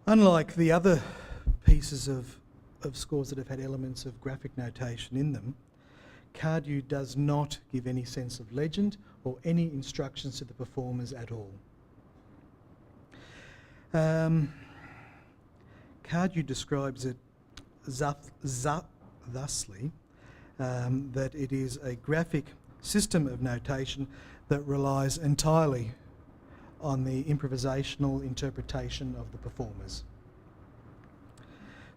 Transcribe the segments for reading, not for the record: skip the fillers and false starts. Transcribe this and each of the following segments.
Unlike the other pieces of scores that have had elements of graphic notation in them, Cardew does not give any sense of legend or any instructions to the performers at all. Cardew describes it thusly, that it is a graphic system of notation that relies entirely on the improvisational interpretation of the performers.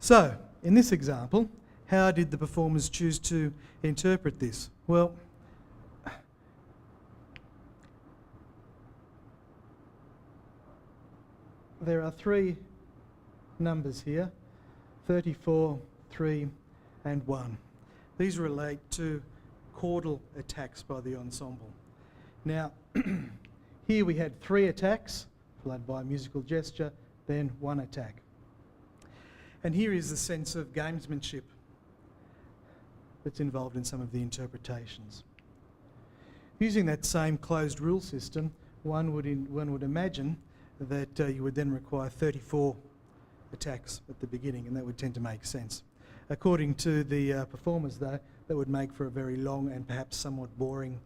So, in this example, how did the performers choose to interpret this? Well, there are three numbers here, 34, 3 and 1. These relate to chordal attacks by the ensemble. Now, here we had 3 attacks, followed by a musical gesture, then 1 attack. And here is the sense of gamesmanship that's involved in some of the interpretations. Using that same closed rule system, one would imagine that you would then require 34 attacks at the beginning, and that would tend to make sense. According to the performers, though, that would make for a very long and perhaps somewhat boring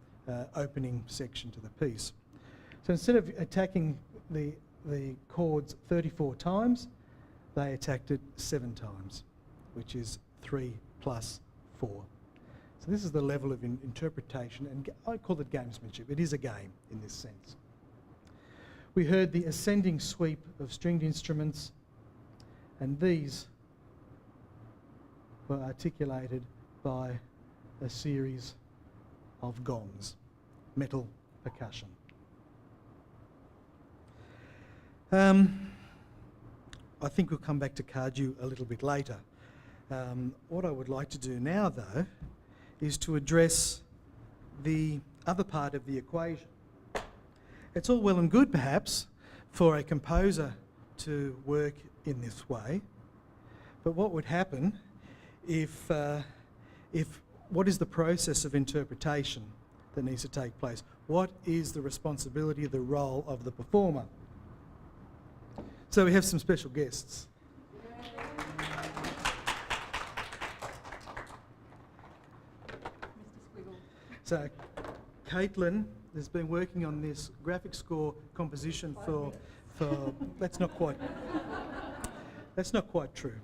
opening section to the piece. So instead of attacking the chords 34 times, they attacked it 7 times, which is 3 plus 4. So this is the level of interpretation, and I call it gamesmanship. It is a game in this sense. We heard the ascending sweep of stringed instruments, and these were articulated by a series of gongs, metal percussion. I think we'll come back to Cardew a little bit later. What I would like to do now, though, is to address the other part of the equation. It's all well and good, perhaps, for a composer to work in this way, but what would happen if what is the process of interpretation that needs to take place? What is the responsibility, the role of the performer? So we have some special guests. So Caitlin has been working on this graphic score composition for that's not quite true.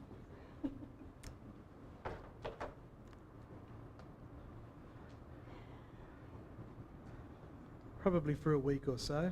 Probably for a week or so.